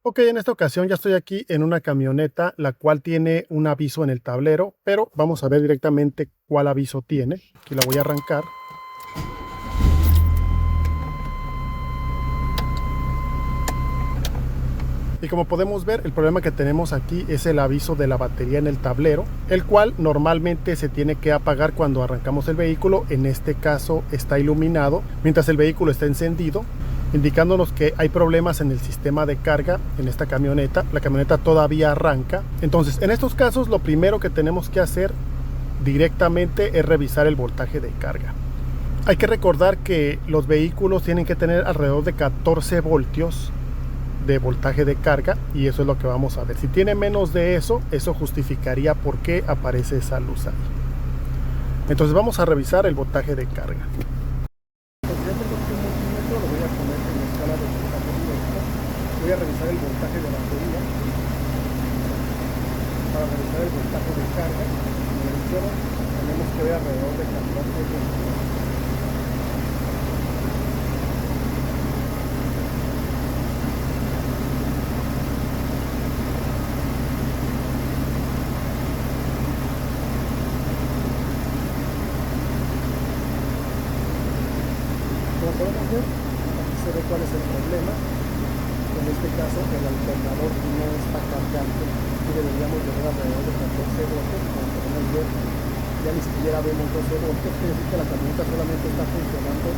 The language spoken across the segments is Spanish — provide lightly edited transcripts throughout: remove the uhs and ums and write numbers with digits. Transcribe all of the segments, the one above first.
Ok, en esta ocasión ya estoy aquí en una camioneta, la cual tiene un aviso en el tablero, pero vamos a ver directamente cuál aviso tiene. Aquí la voy a arrancar. Y como podemos ver, el problema que tenemos aquí es el aviso de la batería en el tablero, el cual normalmente se tiene que apagar cuando arrancamos el vehículo. En este caso está iluminado mientras el vehículo está encendido, indicándonos que hay problemas en el sistema de carga en esta camioneta. La camioneta todavía arranca. Entonces, en estos casos, lo primero que tenemos que hacer directamente es revisar el voltaje de carga. Hay que recordar que los vehículos tienen que tener alrededor de 14 voltios de voltaje de carga, y eso es lo que vamos a ver. Si tiene menos de eso, eso justificaría por qué aparece esa luz ahí. Entonces vamos a revisar el voltaje de carga. Voy a revisar el voltaje de la batería para revisar el voltaje de carga. Tenemos que ver alrededor de 14 voltios. Como podemos ver, aquí se ve cuál es el problema. En este caso, el alternador no está cargando y deberíamos de ver alrededor de 14 voltios. Como podemos ver, ya ni siquiera vemos 12 voltios, quiere decir que la camioneta solamente está funcionando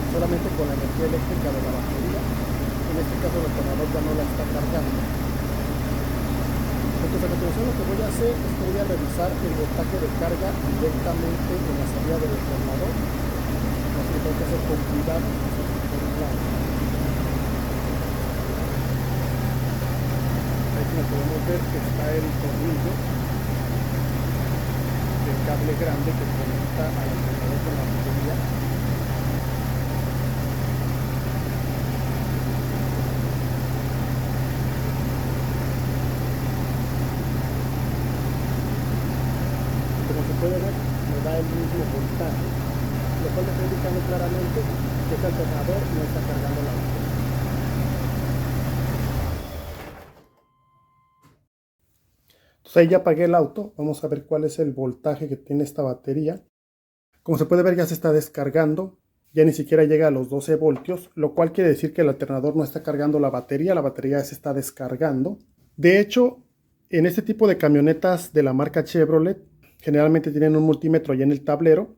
solamente con la energía eléctrica de la batería. En este caso, el alternador ya no la está cargando. Entonces, a continuación, lo que voy a hacer es que voy a revisar el voltaje de carga directamente en la salida del alternador. Así que tengo que hacer con cuidado. Ahí como podemos ver que está el tornillo del cable grande que conecta al alternador con la batería. Como se puede ver, me da el mismo voltaje, lo cual me está indicando claramente que este alternador no está cargando la batería. Entonces ahí ya apagué el auto. Vamos a ver cuál es el voltaje que tiene esta batería. Como se puede ver, ya se está descargando. Ya ni siquiera llega a los 12 voltios, lo cual quiere decir que el alternador no está cargando la batería ya se está descargando. De hecho, en este tipo de camionetas de la marca Chevrolet, generalmente tienen un multímetro ya en el tablero.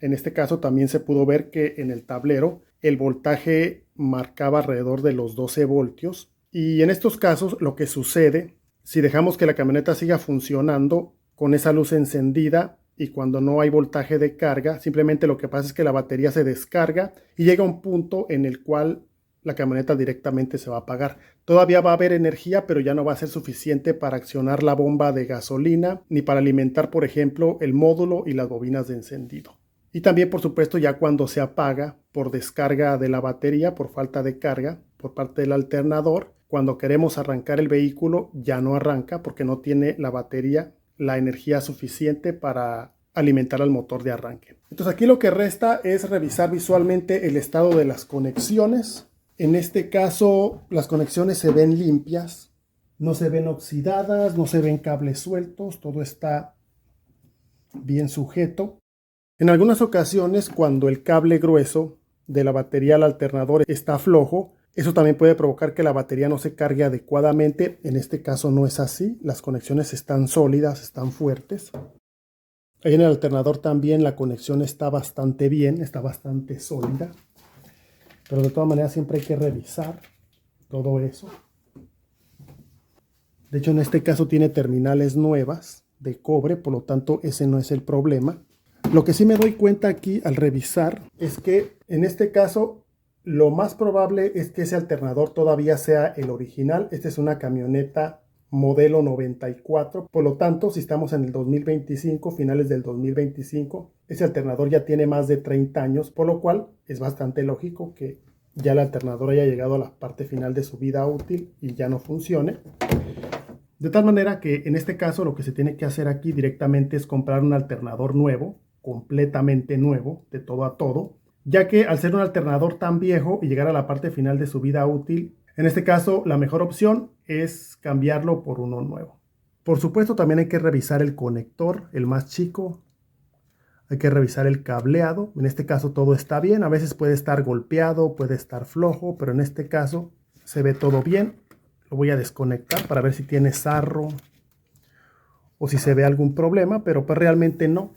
En este caso también se pudo ver que en el tablero el voltaje marcaba alrededor de los 12 voltios. Y en estos casos lo que sucede, si dejamos que la camioneta siga funcionando con esa luz encendida y cuando no hay voltaje de carga, simplemente lo que pasa es que la batería se descarga y llega a un punto en el cual la camioneta directamente se va a apagar. Todavía va a haber energía, pero ya no va a ser suficiente para accionar la bomba de gasolina ni para alimentar, por ejemplo, el módulo y las bobinas de encendido. Y también, por supuesto, ya cuando se apaga por descarga de la batería, por falta de carga por parte del alternador, cuando queremos arrancar el vehículo ya no arranca porque no tiene la batería la energía suficiente para alimentar al motor de arranque. Entonces aquí lo que resta es revisar visualmente el estado de las conexiones. En este caso las conexiones se ven limpias, no se ven oxidadas, no se ven cables sueltos, todo está bien sujeto. En algunas ocasiones, cuando el cable grueso de la batería al alternador está flojo, eso también puede provocar que la batería no se cargue adecuadamente. En este caso no es así, las conexiones están sólidas, están fuertes. Ahí en el alternador también la conexión está bastante bien, está bastante sólida. Pero de todas maneras siempre hay que revisar todo eso. De hecho, en este caso tiene terminales nuevas de cobre, por lo tanto ese no es el problema. Lo que sí me doy cuenta aquí al revisar es que en este caso lo más probable es que ese alternador todavía sea el original. Esta es una camioneta modelo 94, por lo tanto si estamos en el 2025, finales del 2025, ese alternador ya tiene más de 30 años, por lo cual es bastante lógico que ya el alternador haya llegado a la parte final de su vida útil y ya no funcione. De tal manera que en este caso lo que se tiene que hacer aquí directamente es comprar un alternador nuevo, completamente nuevo, de todo a todo, ya que al ser un alternador tan viejo y llegar a la parte final de su vida útil, En este caso, la mejor opción es cambiarlo por uno nuevo. Por supuesto, también hay que revisar el conector, el más chico. Hay que revisar el cableado. En este caso todo está bien. A veces puede estar golpeado, puede estar flojo, pero en este caso se ve todo bien. Lo voy a desconectar para ver si tiene sarro o si se ve algún problema, pero pues realmente no.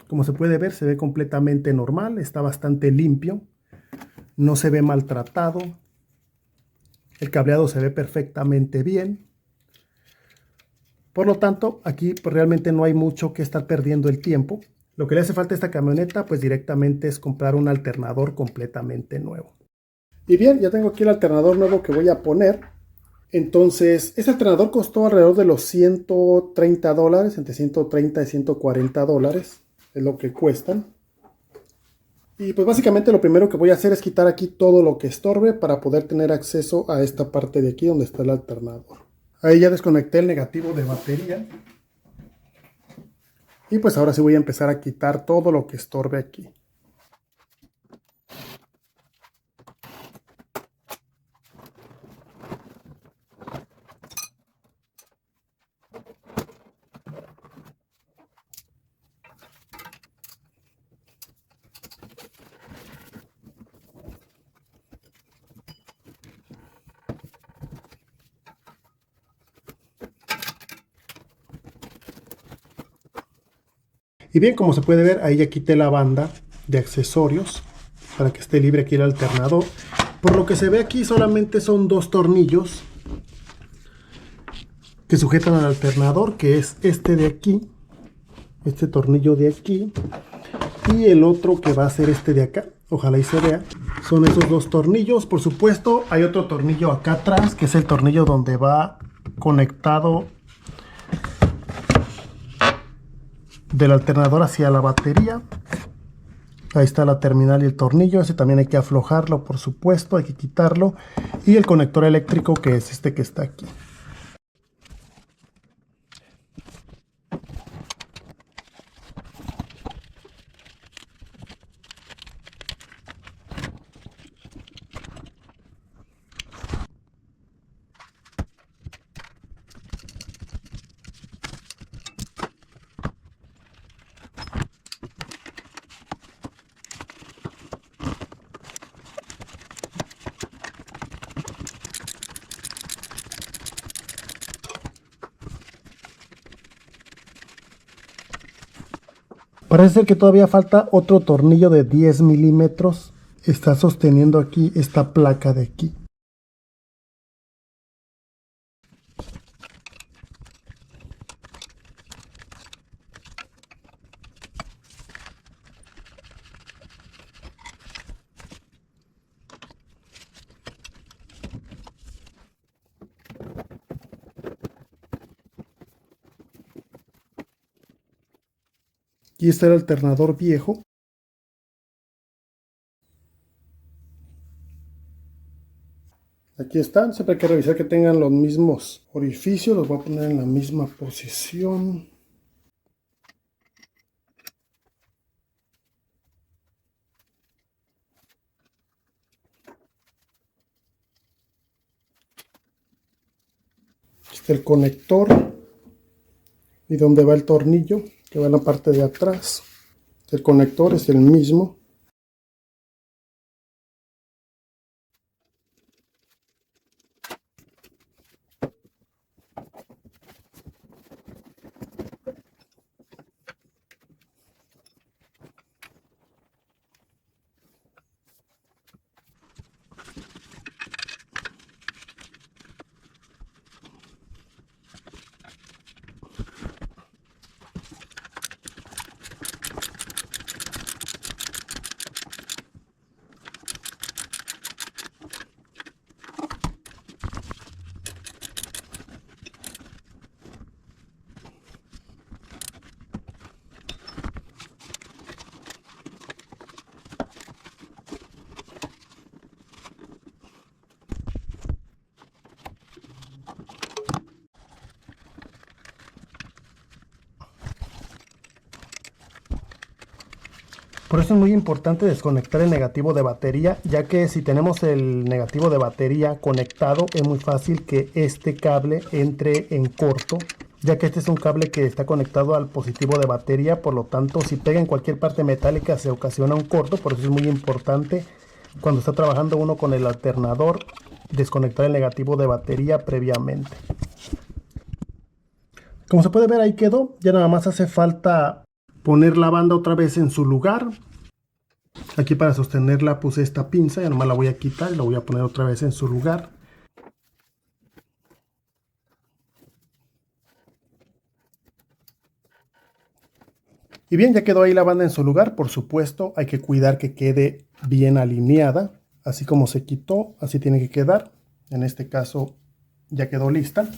Como se puede ver, se ve completamente normal. Está bastante limpio. No se ve maltratado. El cableado se ve perfectamente bien. Por lo tanto, aquí pues realmente no hay mucho que estar perdiendo el tiempo. Lo que le hace falta a esta camioneta pues directamente es comprar un alternador completamente nuevo. Y bien, ya tengo aquí el alternador nuevo que voy a poner. Entonces, este alternador costó alrededor de los $130, entre 130 y $140 es lo que cuestan. Y pues básicamente lo primero que voy a hacer es quitar aquí todo lo que estorbe para poder tener acceso a esta parte de aquí donde está el alternador. Ahí ya desconecté el negativo de batería. Y pues ahora sí voy a empezar a quitar todo lo que estorbe aquí. Y bien, como se puede ver, ahí ya quité la banda de accesorios para que esté libre aquí el alternador. Por lo que se ve aquí solamente son dos tornillos que sujetan al alternador, que es este de aquí, este tornillo de aquí, y el otro que va a ser este de acá. Ojalá y se vea. Son esos dos tornillos. Por supuesto, hay otro tornillo acá atrás, que es el tornillo donde va conectado del alternador hacia la batería. Ahí está la terminal y el tornillo. Ese también hay que aflojarlo, por supuesto, hay que quitarlo. Y el conector eléctrico, que es este que está aquí. Parece ser que todavía falta otro tornillo de 10 milímetros. Está sosteniendo aquí esta placa de aquí. Aquí está el alternador viejo. Aquí están, siempre hay que revisar que tengan los mismos orificios. Los voy a poner en la misma posición. Aquí está el conector y donde va el tornillo, que va en la parte de atrás. El conector es el mismo. Por eso es muy importante desconectar el negativo de batería, ya que si tenemos el negativo de batería conectado, es muy fácil que este cable entre en corto, ya que este es un cable que está conectado al positivo de batería. Por lo tanto, si pega en cualquier parte metálica se ocasiona un corto. Por eso es muy importante, cuando está trabajando uno con el alternador, desconectar el negativo de batería previamente. Como se puede ver, ahí quedó. Ya nada más hace falta poner la banda otra vez en su lugar. Aquí para sostenerla puse esta pinza, ya nomás la voy a quitar y la voy a poner otra vez en su lugar. Y bien, ya quedó ahí la banda en su lugar. Por supuesto, hay que cuidar que quede bien alineada. Así como se quitó, así tiene que quedar. En este caso ya quedó lista.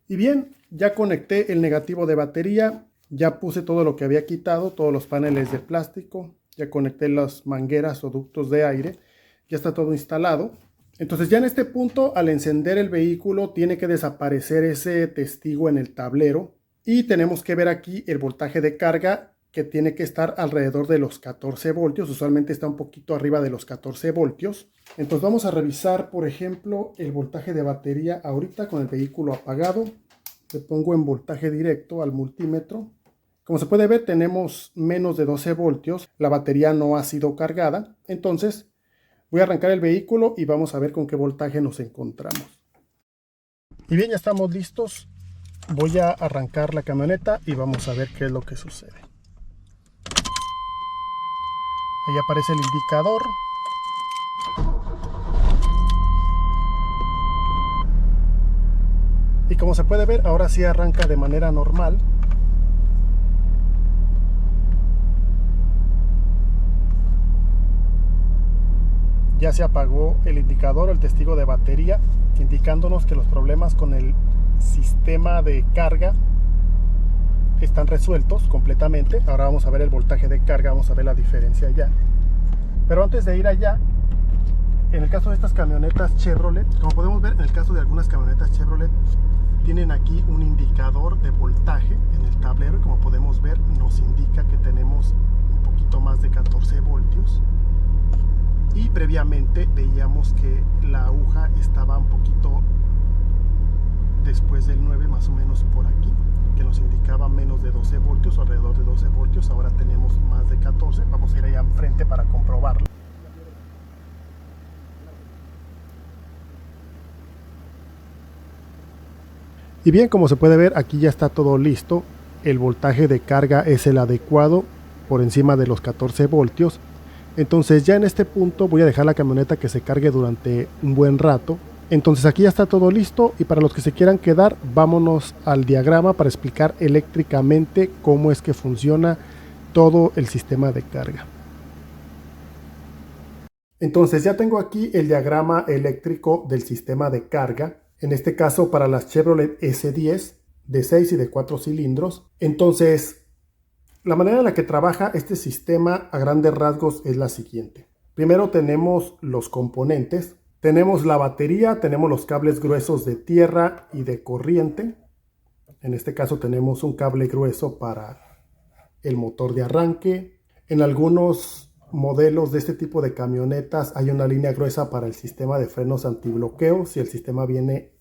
Y bien, ya conecté el negativo de batería. Ya puse todo lo que había quitado, todos los paneles de plástico. Ya conecté las mangueras o ductos de aire. Ya está todo instalado. Entonces ya en este punto, al encender el vehículo, tiene que desaparecer ese testigo en el tablero. Y tenemos que ver aquí el voltaje de carga, que tiene que estar alrededor de los 14 voltios. Usualmente está un poquito arriba de los 14 voltios. Entonces vamos a revisar, por ejemplo, el voltaje de batería ahorita con el vehículo apagado. Le pongo en voltaje directo al multímetro. Como se puede ver, tenemos menos de 12 voltios. La batería no ha sido cargada. Entonces voy a arrancar el vehículo y vamos a ver con qué voltaje nos encontramos. Y bien, ya estamos listos. Voy a arrancar la camioneta y vamos a ver qué es lo que sucede. Ahí aparece el indicador. Y como se puede ver, ahora sí arranca de manera normal. Ya se apagó el indicador, el testigo de batería, indicándonos que los problemas con el sistema de carga están resueltos completamente. Ahora vamos a ver el voltaje de carga, vamos a ver la diferencia ya. Pero antes de ir allá, en el caso de estas camionetas Chevrolet, como podemos ver, en el caso de algunas camionetas Chevrolet, tienen aquí un indicador de voltaje en el tablero y como podemos ver nos indica que tenemos un poquito más de 14 voltios. Y previamente veíamos que la aguja estaba un poquito después del 9, más o menos por aquí, que nos indicaba menos de 12 voltios o alrededor de 12 voltios. Ahora tenemos más de 14. Vamos a ir allá enfrente para comprobarlo. Y bien, como se puede ver, aquí ya está todo listo. El voltaje de carga es el adecuado, por encima de los 14 voltios. Entonces ya en este punto voy a dejar la camioneta que se cargue durante un buen rato. Entonces aquí ya está todo listo y para los que se quieran quedar, vámonos al diagrama para explicar eléctricamente cómo es que funciona todo el sistema de carga. Entonces ya tengo aquí el diagrama eléctrico del sistema de carga. En este caso para las Chevrolet S10 de 6 y de 4 cilindros. Entonces la manera en la que trabaja este sistema a grandes rasgos es la siguiente. Primero tenemos los componentes. Tenemos la batería, tenemos los cables gruesos de tierra y de corriente. En este caso tenemos un cable grueso para el motor de arranque. En algunos modelos de este tipo de camionetas hay una línea gruesa para el sistema de frenos antibloqueo, si el sistema viene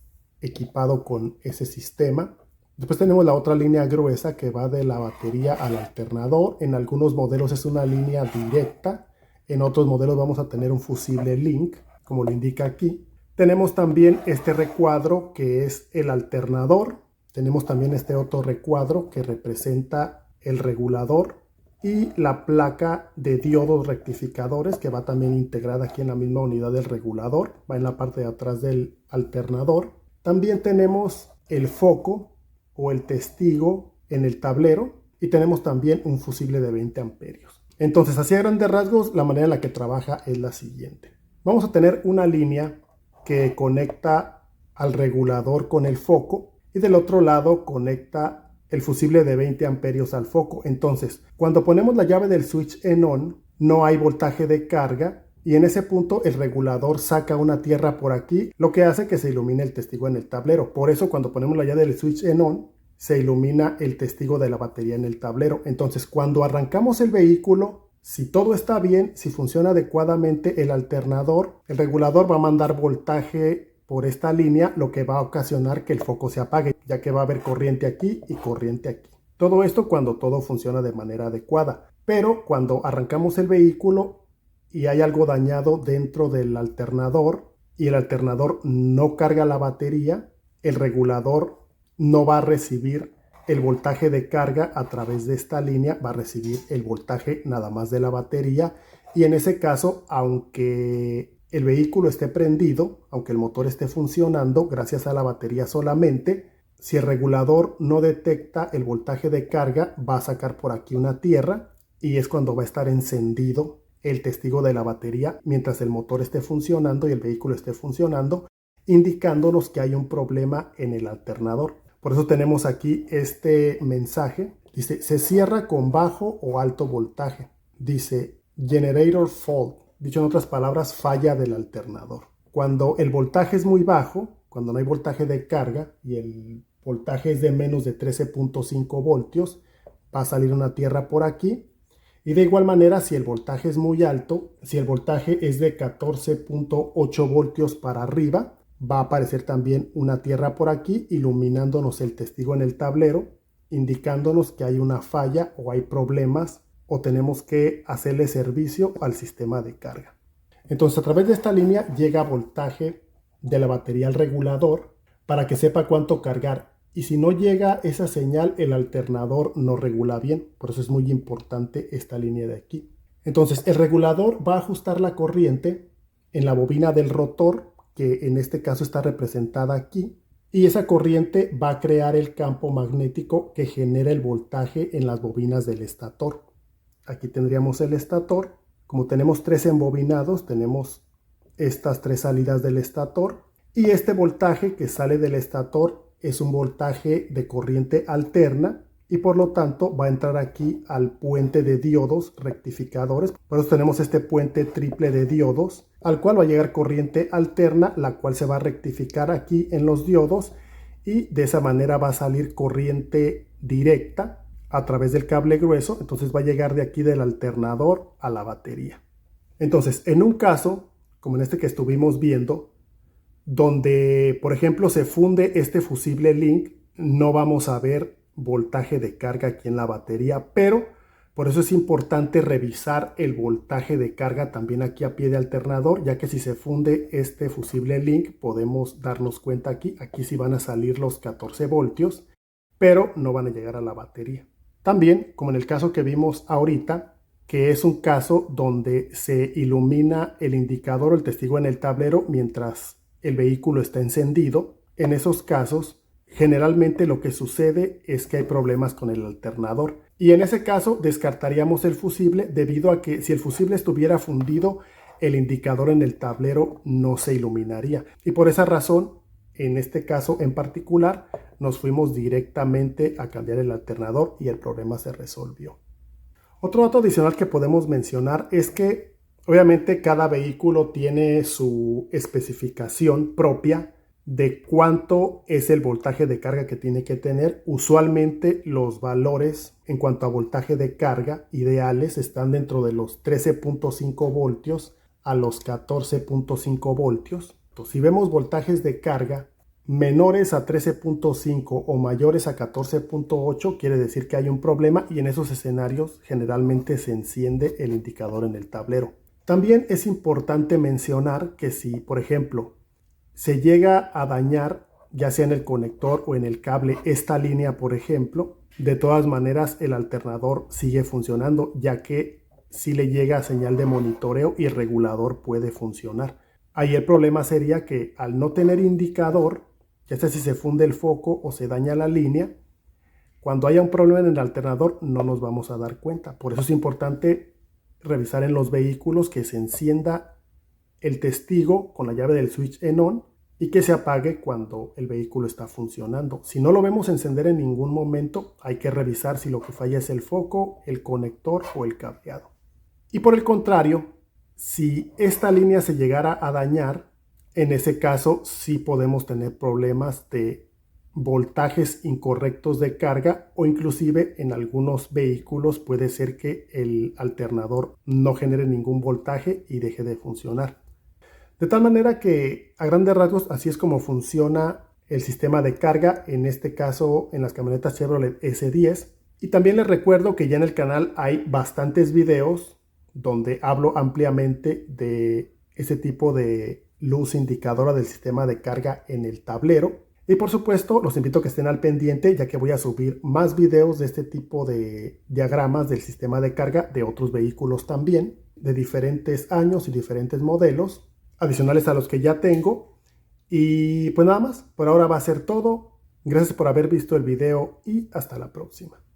equipado con ese sistema. Después tenemos la otra línea gruesa que va de la batería al alternador. En algunos modelos es una línea directa. En otros modelos vamos a tener un fusible link, como lo indica aquí. Tenemos también este recuadro que es el alternador. Tenemos también este otro recuadro que representa el regulador. Y la placa de diodos rectificadores que va también integrada aquí en la misma unidad del regulador. Va en la parte de atrás del alternador. También tenemos el foco o el testigo en el tablero y tenemos también un fusible de 20 amperios. Entonces, así a grandes rasgos, la manera en la que trabaja es la siguiente. Vamos a tener una línea que conecta al regulador con el foco y del otro lado conecta el fusible de 20 amperios al foco. Entonces, cuando ponemos la llave del switch en on, no hay voltaje de carga y en ese punto el regulador saca una tierra por aquí, lo que hace que se ilumine el testigo en el tablero. Por eso cuando ponemos la llave del switch en on, se ilumina el testigo de la batería en el tablero. Entonces cuando arrancamos el vehículo, Si todo está bien, si funciona adecuadamente el alternador, el regulador va a mandar voltaje por esta línea, lo que va a ocasionar que el foco se apague, ya que va a haber corriente aquí y corriente aquí. Todo esto cuando todo funciona de manera adecuada. Pero cuando arrancamos el vehículo y hay algo dañado dentro del alternador y el alternador no carga la batería, el regulador no va a recibir el voltaje de carga a través de esta línea, va a recibir el voltaje nada más de la batería, y en ese caso, aunque el vehículo esté prendido, aunque el motor esté funcionando gracias a la batería solamente, si el regulador no detecta el voltaje de carga, va a sacar por aquí una tierra y es cuando va a estar encendido el testigo de la batería mientras el motor esté funcionando y el vehículo esté funcionando, indicándonos que hay un problema en el alternador. Por eso tenemos aquí este mensaje. Dice, se cierra con bajo o alto voltaje. Dice, generator fault. Dicho en otras palabras, falla del alternador. Cuando el voltaje es muy bajo, cuando no hay voltaje de carga y el voltaje es de menos de 13.5 voltios, va a salir una tierra por aquí. Y de igual manera, si el voltaje es muy alto, si el voltaje es de 14.8 voltios para arriba, va a aparecer también una tierra por aquí, iluminándonos el testigo en el tablero, indicándonos que hay una falla o hay problemas o tenemos que hacerle servicio al sistema de carga. Entonces, a través de esta línea llega voltaje de la batería al regulador para que sepa cuánto cargar. Y si no llega esa señal, el alternador no regula bien. Por eso es muy importante esta línea de aquí. Entonces, el regulador va a ajustar la corriente en la bobina del rotor, que en este caso está representada aquí. Y esa corriente va a crear el campo magnético que genera el voltaje en las bobinas del estator. Aquí tendríamos el estator. Como tenemos 3 embobinados, tenemos estas 3 salidas del estator. Y este voltaje que sale del estator es un voltaje de corriente alterna y por lo tanto va a entrar aquí al puente de diodos rectificadores. Por eso tenemos este puente triple de diodos al cual va a llegar corriente alterna, la cual se va a rectificar aquí en los diodos y de esa manera va a salir corriente directa a través del cable grueso. Entonces va a llegar de aquí del alternador a la batería. Entonces, en un caso como en este que estuvimos viendo, donde por ejemplo se funde este fusible link, no vamos a ver voltaje de carga aquí en la batería, pero por eso es importante revisar el voltaje de carga también aquí a pie de alternador, ya que si se funde este fusible link podemos darnos cuenta aquí sí van a salir los 14 voltios, pero no van a llegar a la batería. También, como en el caso que vimos ahorita, que es un caso donde se ilumina el indicador o el testigo en el tablero mientras el vehículo está encendido, en esos casos generalmente lo que sucede es que hay problemas con el alternador y en ese caso descartaríamos el fusible, debido a que si el fusible estuviera fundido, el indicador en el tablero no se iluminaría, y por esa razón en este caso en particular nos fuimos directamente a cambiar el alternador y el problema se resolvió. Otro dato adicional que podemos mencionar es que obviamente cada vehículo tiene su especificación propia de cuánto es el voltaje de carga que tiene que tener. Usualmente los valores en cuanto a voltaje de carga ideales están dentro de los 13.5 voltios a los 14.5 voltios. Entonces, si vemos voltajes de carga menores a 13.5 o mayores a 14.8, quiere decir que hay un problema y en esos escenarios generalmente se enciende el indicador en el tablero. También es importante mencionar que si, por ejemplo, se llega a dañar, ya sea en el conector o en el cable, esta línea, por ejemplo, de todas maneras el alternador sigue funcionando, ya que si le llega señal de monitoreo y el regulador puede funcionar. Ahí el problema sería que al no tener indicador, ya sea si se funde el foco o se daña la línea, cuando haya un problema en el alternador no nos vamos a dar cuenta. Por eso es importante revisar en los vehículos que se encienda el testigo con la llave del switch en on y que se apague cuando el vehículo está funcionando. Si no lo vemos encender en ningún momento, hay que revisar si lo que falla es el foco, el conector o el cableado. Y por el contrario, si esta línea se llegara a dañar, en ese caso sí podemos tener problemas de voltajes incorrectos de carga, o inclusive en algunos vehículos puede ser que el alternador no genere ningún voltaje y deje de funcionar. De tal manera que, a grandes rasgos, así es como funciona el sistema de carga, en este caso en las camionetas Chevrolet S10. Y también les recuerdo que ya en el canal hay bastantes videos donde hablo ampliamente de ese tipo de luz indicadora del sistema de carga en el tablero. Y por supuesto, los invito a que estén al pendiente, ya que voy a subir más videos de este tipo de diagramas del sistema de carga de otros vehículos también, de diferentes años y diferentes modelos, adicionales a los que ya tengo. Y pues nada más, por ahora va a ser todo. Gracias por haber visto el video y hasta la próxima.